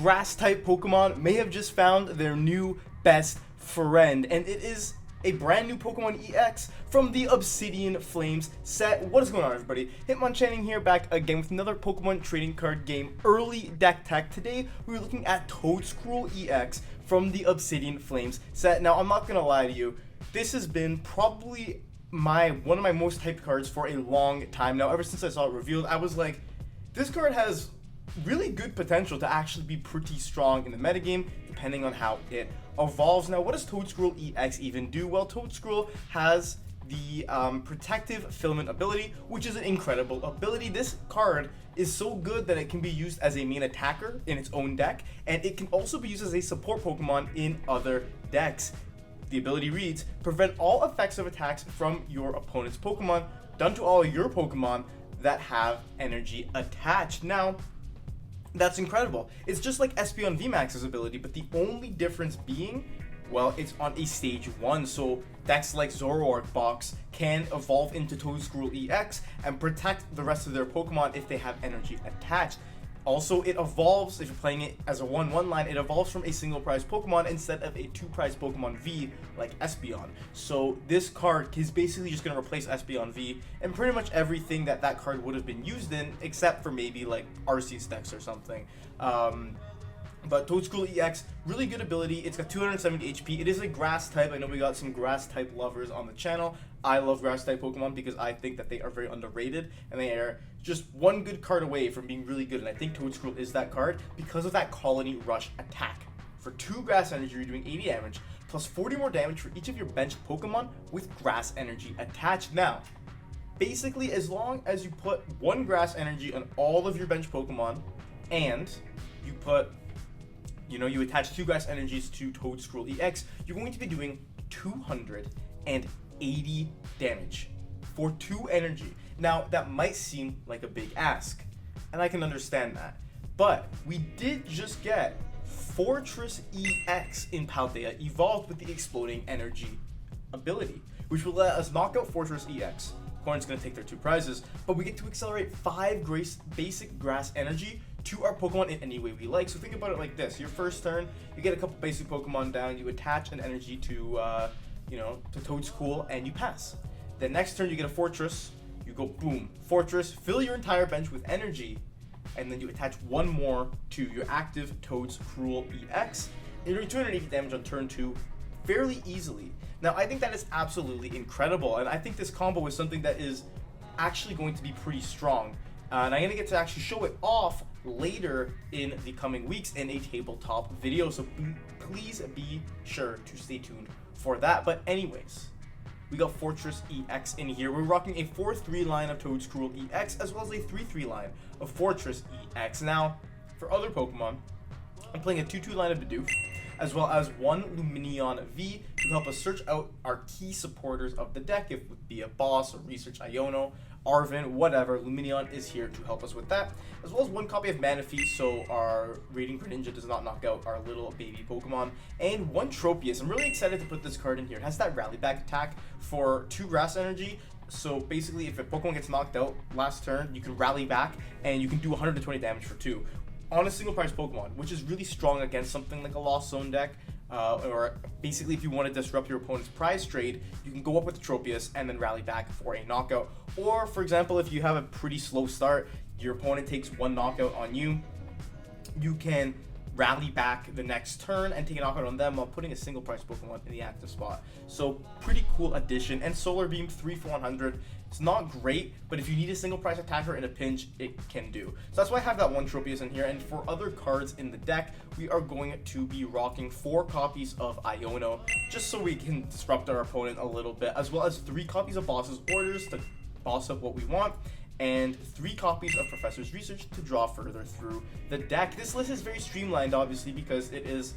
grass-type Pokemon may have just found their new best friend, and it is a brand new Pokemon EX from the Obsidian Flames set. What is going on, everybody? Hitmonchan here, back again with another Pokemon trading card game early deck tech. Today, we're looking at Toedscruel EX from the Obsidian Flames set. Now, I'm not gonna lie to you, this has been probably one of my most hyped cards for a long time now. Ever since I saw it revealed, I was like, this card has really good potential to actually be pretty strong in the metagame, depending on how it evolves. Now, what does Toedscruel EX even do? Well, Toedscruel has the protective filament ability, which is an incredible ability. This card is so good that it can be used as a main attacker in its own deck, and it can also be used as a support Pokemon in other decks. The ability reads, prevent all effects of attacks from your opponent's Pokemon done to all of your Pokemon that have energy attached. Now, that's incredible. It's just like Espeon VMAX's ability, but the only difference being, well, it's on a stage 1, so decks like Zoroark box can evolve into Toedscruel EX and protect the rest of their Pokemon if they have energy attached. Also, it evolves, if you're playing it as a 1-1 line, it evolves from a single prize Pokemon instead of a 2-prize Pokemon V like Espeon. So this card is basically just going to replace Espeon V and pretty much everything that that card would have been used in, except for maybe like Arceus decks or something. But Toedscruel EX, really good ability. It's got 270 HP. It is a grass type. I know we got some grass type lovers on the channel. I love grass type Pokemon because I think that they are very underrated and they are just one good card away from being really good. And I think Toedscruel is that card because of that Colony Rush attack. For 2 grass energy, you're doing 80 damage plus 40 more damage for each of your benched Pokemon with grass energy attached. Now, basically, as long as you put 1 grass energy on all of your bench Pokemon and you put, you attach 2 grass energies to Toedscruel EX, you're going to be doing 280 damage for 2 energy. Now, that might seem like a big ask, and I can understand that, but we did just get Fortress EX in Paldea evolved with the Exploding Energy ability, which will let us knock out Fortress EX. Opponent's going to take their 2 prizes, but we get to accelerate 5 basic grass energy to our Pokemon in any way we like. So think about it like this. Your first turn, you get a couple basic Pokemon down, you attach an energy to Toedscruel, and you pass. Then next turn, you get a Fortress, you go boom, Fortress, fill your entire bench with energy, and then you attach 1 more to your active Toedscruel EX, and you're doing 280 damage on turn 2 fairly easily. Now, I think that is absolutely incredible, and I think this combo is something that is actually going to be pretty strong. And I'm going to get to actually show it off later in the coming weeks in a tabletop video, so please be sure to stay tuned for that. But anyways, we got Fortress EX in here. We're rocking a 4-3 line of Toedscruel EX as well as a 3-3 line of Fortress EX. Now, for other Pokemon, I'm playing a 2-2 line of Bidoof as well as 1 Lumineon V to help us search out our key supporters of the deck. If it would be a boss or research Iono, Arven, whatever, Lumineon is here to help us with that, as well as 1 copy of Manaphy so our Raiding Greninja does not knock out our little baby Pokemon, and 1 Tropius. I'm really excited to put this card in here. It has that Rally Back attack for 2 grass energy, so basically if a Pokemon gets knocked out last turn, you can rally back and you can do 120 damage for 2 on a single prize Pokemon, which is really strong against something like a Lost Zone deck. Or basically, if you want to disrupt your opponent's prize trade, you can go up with the Tropius and then rally back for a knockout. Or, for example, if you have a pretty slow start, your opponent takes 1 knockout on you, you can rally back the next turn and take a knockout on them while putting a single prize Pokemon in the active spot. So, pretty cool addition. And Solar Beam 3 for 100. It's not great, but if you need a single prize attacker in a pinch, it can do. So that's why I have that 1 Tropius in here. And for other cards in the deck, we are going to be rocking 4 copies of Iono, just so we can disrupt our opponent a little bit, as well as 3 copies of Boss's Orders to boss up what we want, and 3 copies of Professor's Research to draw further through the deck. This list is very streamlined, obviously, because it is,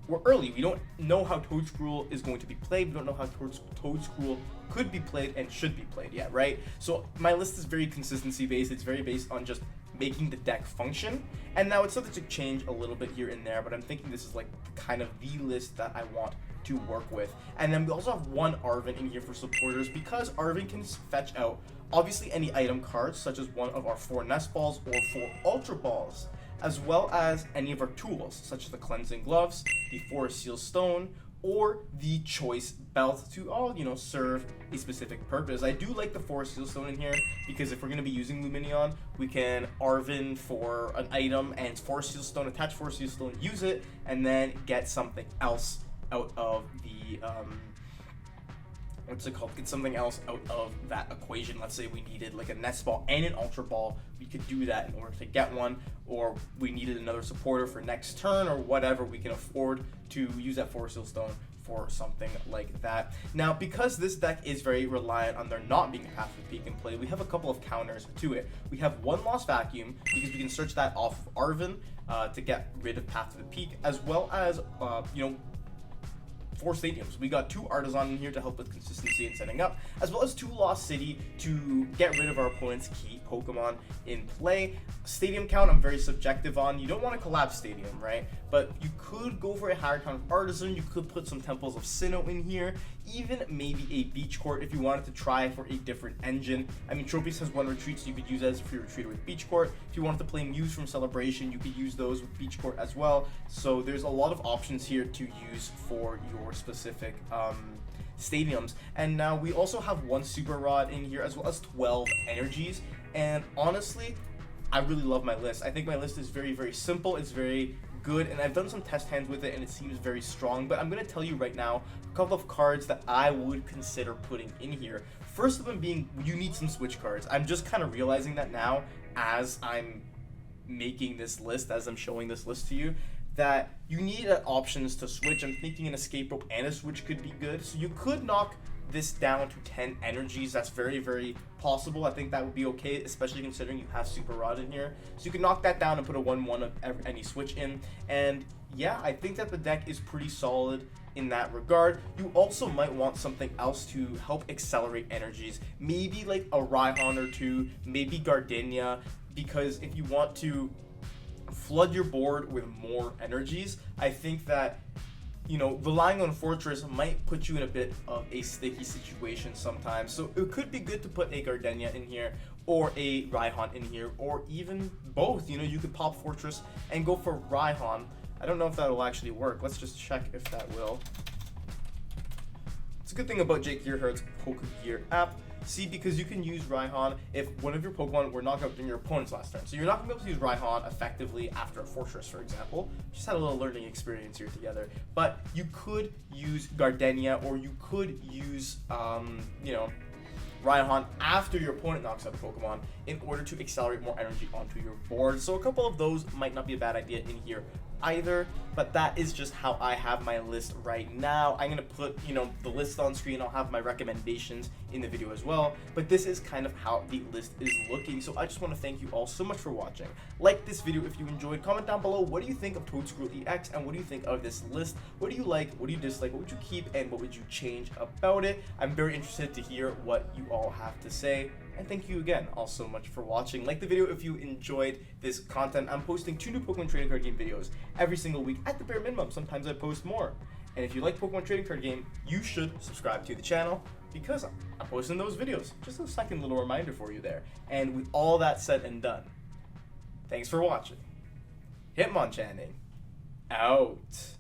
we're early. We don't know how Toedscruel is going to be played. We don't know how Toedscruel could be played and should be played yet, right? So my list is very consistency based. It's very based on just making the deck function. And now it's subject to change a little bit here and there, but I'm thinking this is like kind of the list that I want to work with. And then we also have 1 Arven in here for supporters because Arven can fetch out obviously any item cards, such as one of our 4 Nest Balls or 4 Ultra Balls. as well as any of our tools, such as the Cleansing Gloves, the Forest Seal Stone, or the Choice Belt to all, serve a specific purpose. I do like the Forest Seal Stone in here because if we're going to be using Luminion, we can Arven for an item and Forest Seal Stone, attach Forest Seal Stone, use it, and then get something else out of the, get something else out of that equation. Let's say we needed like a Nest Ball and an Ultra Ball. We could do that in order to get one, or we needed another supporter for next turn or whatever. We can afford to use that Forest Seal Stone for something like that. Now, because this deck is very reliant on there not being a Path to the Peak in play, we have a couple of counters to it. We have one Lost Vacuum, because we can search that off of Arven to get rid of Path to the Peak, as well as, 4 stadiums. We got 2 Artisan in here to help with consistency and setting up, as well as 2 Lost City to get rid of our opponent's key Pokemon in play. Stadium count, I'm very subjective on. You don't want to collapse Stadium, right? But you could go for a higher count of Artisan. You could put some Temples of Sinnoh in here, even maybe a Beach Court if you wanted to try for a different engine. I mean, Tropius has 1 retreat, so you could use that as a free retreater with Beach Court. If you wanted to play Muse from Celebration, you could use those with Beach Court as well. So there's a lot of options here to use for your specific stadiums. And now we also have 1 Super Rod in here, as well as 12 energies. And honestly, I really love my list. I think my list is very, very simple. It's very good, and I've done some test hands with it and it seems very strong. But I'm going to tell you right now a couple of cards that I would consider putting in here. First of them being, you need some switch cards. I'm just kind of realizing that now as I'm making this list, as I'm showing this list to you, that you need options to switch. I'm thinking an Escape Rope and a switch could be good. So you could knock this down to 10 energies. That's very, very possible. I think that would be okay, especially considering you have Super Rod in here. So you can knock that down and put a 1/1 of any switch in. And yeah, I think that the deck is pretty solid in that regard. You also might want something else to help accelerate energies. Maybe like a Rhyhorn or 2, maybe Gardenia, because if you want to flood your board with more energies, I think that relying on Fortress might put you in a bit of a sticky situation sometimes. So it could be good to put a Gardenia in here, or a Rhyhorn in here, or even both. You could pop Fortress and go for Rhyhorn. I don't know if that will actually work. Let's just check if that will. It's a good thing about Jake Gearhart's Pokegear app. See, because you can use Rhyhorn if one of your Pokemon were knocked out during your opponent's last turn. So you're not going to be able to use Rhyhorn effectively after a Fortress, for example. Just had a little learning experience here together. But you could use Gardenia, or you could use, Rhyhorn after your opponent knocks out a Pokemon in order to accelerate more energy onto your board. So a couple of those might not be a bad idea in here either, but that is just how I have my list right now. I'm gonna put the list on screen. I'll have my recommendations in the video as well, but this is kind of how the list is looking. So I just want to thank you all so much for watching. Like this video if you enjoyed. Comment down below, what do you think of Toedscruel EX, and what do you think of this list? What do you like, what do you dislike, what would you keep, and what would you change about it? I'm very interested to hear what you all have to say. And thank you again all so much for watching. Like the video if you enjoyed this content. I'm posting 2 new Pokemon trading card game videos every single week at the bare minimum. Sometimes I post more. And if you like Pokemon trading card game, you should subscribe to the channel, because I'm posting those videos. Just a second little reminder for you there. And with all that said and done, thanks for watching. Hitmonchan out.